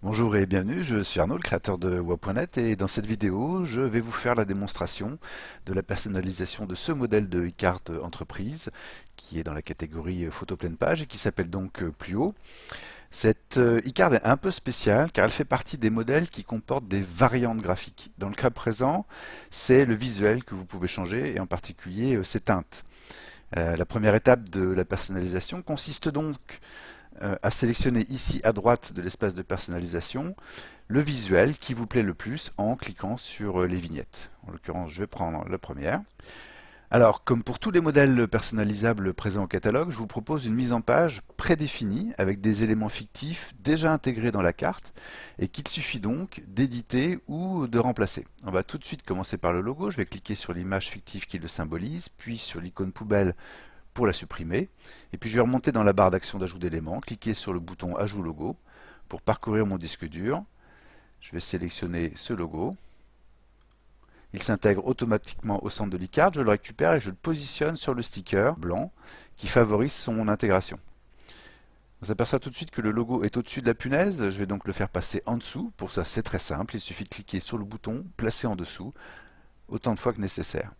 Bonjour et bienvenue, je suis Arnaud, le créateur de WA.net et dans cette vidéo, je vais vous faire la démonstration de la personnalisation de ce modèle de e-carte entreprise qui est dans la catégorie photo pleine page et qui s'appelle donc Pluo. Cette e-carte est un peu spéciale car elle fait partie des modèles qui comportent des variantes graphiques. Dans le cas présent, c'est le visuel que vous pouvez changer et en particulier ses teintes. La première étape de la personnalisation consiste donc à sélectionner ici à droite de l'espace de personnalisation le visuel qui vous plaît le plus en cliquant sur les vignettes. En l'occurrence, je vais prendre la première. Alors, comme pour tous les modèles personnalisables présents au catalogue, je vous propose une mise en page prédéfinie avec des éléments fictifs déjà intégrés dans la carte et qu'il suffit donc d'éditer ou de remplacer. On va tout de suite commencer par le logo. Je vais cliquer sur l'image fictive qui le symbolise, puis sur l'icône poubelle pour la supprimer. Et puis je vais remonter dans la barre d'action d'ajout d'éléments, cliquer sur le bouton Ajout logo pour parcourir mon disque dur. Je vais sélectionner ce logo. Il s'intègre automatiquement au centre de l'e-carte, je le récupère et je le positionne sur le sticker blanc qui favorise son intégration. On s'aperçoit tout de suite que le logo est au-dessus de la punaise, je vais donc le faire passer en dessous. Pour ça c'est très simple, il suffit de cliquer sur le bouton Placer en dessous autant de fois que nécessaire.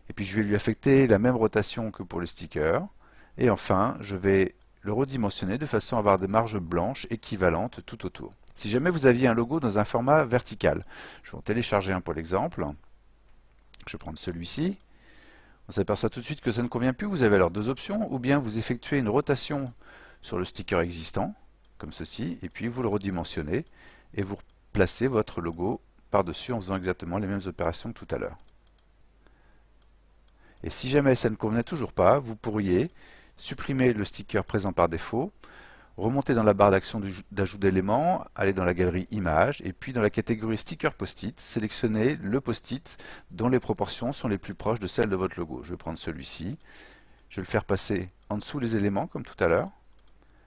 Et puis je vais lui affecter la même rotation que pour le sticker. Et enfin, je vais le redimensionner de façon à avoir des marges blanches équivalentes tout autour. Si jamais vous aviez un logo dans un format vertical, je vais en télécharger un pour l'exemple. Je vais prendre celui-ci. On s'aperçoit tout de suite que ça ne convient plus. Vous avez alors deux options, ou bien vous effectuez une rotation sur le sticker existant, comme ceci, et puis vous le redimensionnez, et vous placez votre logo par-dessus en faisant exactement les mêmes opérations que tout à l'heure. Et si jamais ça ne convenait toujours pas, vous pourriez supprimer le sticker présent par défaut, remonter dans la barre d'action d'ajout d'éléments, aller dans la galerie images, et puis dans la catégorie sticker post-it, sélectionner le post-it dont les proportions sont les plus proches de celles de votre logo. Je vais prendre celui-ci, je vais le faire passer en dessous les éléments comme tout à l'heure.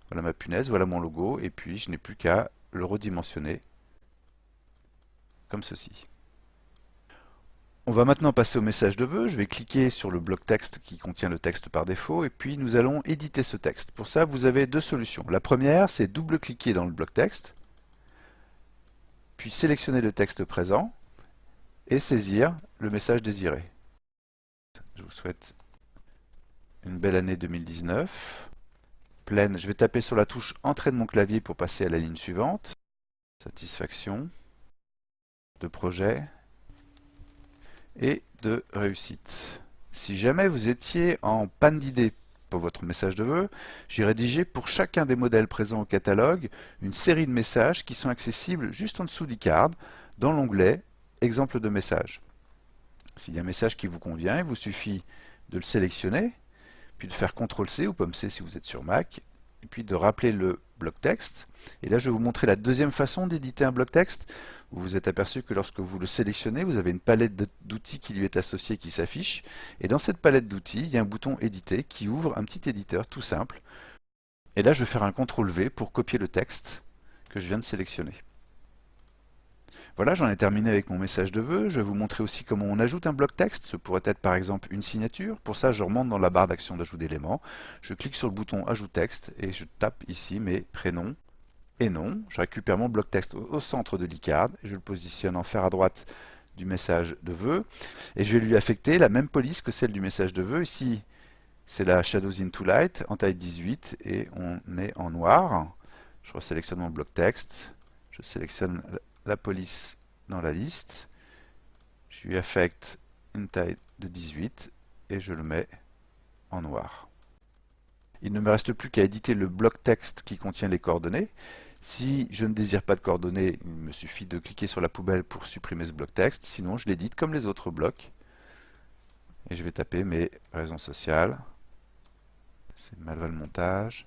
Voilà ma punaise, voilà mon logo, et puis je n'ai plus qu'à le redimensionner comme ceci. On va maintenant passer au message de vœux. Je vais cliquer sur le bloc texte qui contient le texte par défaut et puis nous allons éditer ce texte. Pour ça, vous avez deux solutions. La première, c'est double-cliquer dans le bloc texte, puis sélectionner le texte présent et saisir le message désiré. Je vous souhaite une belle année 2019. Pleine, je vais taper sur la touche Entrée de mon clavier pour passer à la ligne suivante. Satisfaction, de projet et de réussite. Si jamais vous étiez en panne d'idées pour votre message de vœux, j'ai rédigé pour chacun des modèles présents au catalogue une série de messages qui sont accessibles juste en dessous de l'e-card dans l'onglet Exemple de message. S'il y a un message qui vous convient, il vous suffit de le sélectionner, puis de faire CTRL-C ou POM-C si vous êtes sur Mac, et puis de rappeler le bloc texte. Et là, je vais vous montrer la deuxième façon d'éditer un bloc texte. Vous vous êtes aperçu que lorsque vous le sélectionnez, vous avez une palette d'outils qui lui est associée qui s'affiche. Et dans cette palette d'outils, il y a un bouton éditer qui ouvre un petit éditeur tout simple. Et là, je vais faire un CTRL-V pour copier le texte que je viens de sélectionner. Voilà, j'en ai terminé avec mon message de vœux. Je vais vous montrer aussi comment on ajoute un bloc texte. Ce pourrait être par exemple une signature. Pour ça, je remonte dans la barre d'action d'ajout d'éléments. Je clique sur le bouton Ajout texte et je tape ici mes prénoms et noms. Je récupère mon bloc texte au centre de l'e-card et je le positionne en fer à droite du message de vœux. Et je vais lui affecter la même police que celle du message de vœux. Ici, c'est la Shadows into Light en taille 18 et on est en noir. Je resélectionne mon bloc texte. Je sélectionne la police dans la liste, je lui affecte une taille de 18 et je le mets en noir. Il ne me reste plus qu'à éditer le bloc texte qui contient les coordonnées. Si je ne désire pas de coordonnées, il me suffit de cliquer sur la poubelle pour supprimer ce bloc texte, sinon je l'édite comme les autres blocs. Et je vais taper mes raisons sociales, c'est Malval Montage,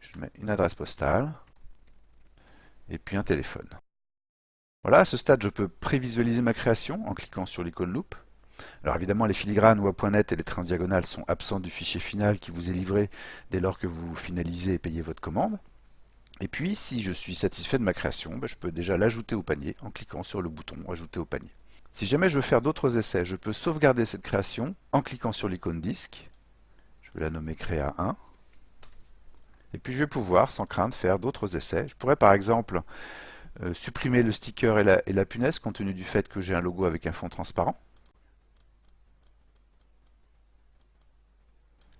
je mets une adresse postale et puis un téléphone. Voilà, à ce stade, je peux prévisualiser ma création en cliquant sur l'icône loupe. Alors évidemment, les filigranes WA.net et les traits en diagonale sont absents du fichier final qui vous est livré dès lors que vous finalisez et payez votre commande. Et puis, si je suis satisfait de ma création, je peux déjà l'ajouter au panier en cliquant sur le bouton Ajouter au panier. Si jamais je veux faire d'autres essais, je peux sauvegarder cette création en cliquant sur l'icône disque. Je vais la nommer Créa 1. Et puis je vais pouvoir, sans crainte, faire d'autres essais. Je pourrais par exemple supprimer le sticker et la punaise compte tenu du fait que j'ai un logo avec un fond transparent.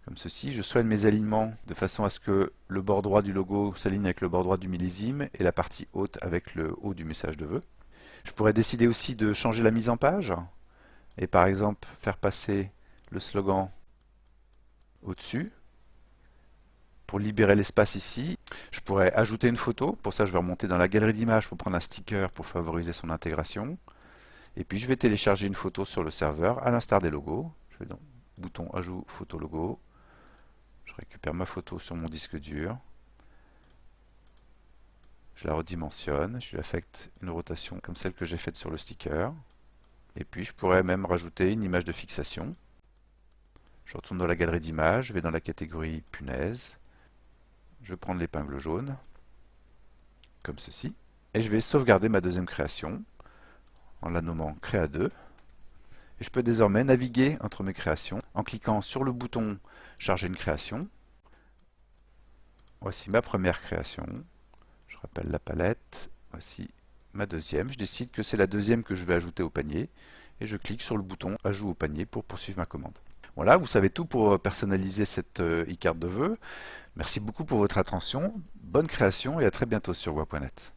Comme ceci, je soigne mes alignements de façon à ce que le bord droit du logo s'aligne avec le bord droit du millésime et la partie haute avec le haut du message de vœux. Je pourrais décider aussi de changer la mise en page et par exemple faire passer le slogan au-dessus. Pour libérer l'espace ici, je pourrais ajouter une photo. Pour ça, je vais remonter dans la galerie d'images pour prendre un sticker pour favoriser son intégration. Et puis, je vais télécharger une photo sur le serveur, à l'instar des logos. Je vais dans bouton Ajout photo logo. Je récupère ma photo sur mon disque dur. Je la redimensionne. Je lui affecte une rotation comme celle que j'ai faite sur le sticker. Et puis, je pourrais même rajouter une image de fixation. Je retourne dans la galerie d'images. Je vais dans la catégorie punaise. Je vais prendre l'épingle jaune, comme ceci, et je vais sauvegarder ma deuxième création en la nommant Créa 2. Et je peux désormais naviguer entre mes créations en cliquant sur le bouton Charger une création. Voici ma première création. Je rappelle la palette. Voici ma deuxième. Je décide que c'est la deuxième que je vais ajouter au panier et je clique sur le bouton Ajout au panier pour poursuivre ma commande. Voilà, vous savez tout pour personnaliser cette e-carte de vœux. Merci beaucoup pour votre attention, bonne création et à très bientôt sur Voix.net.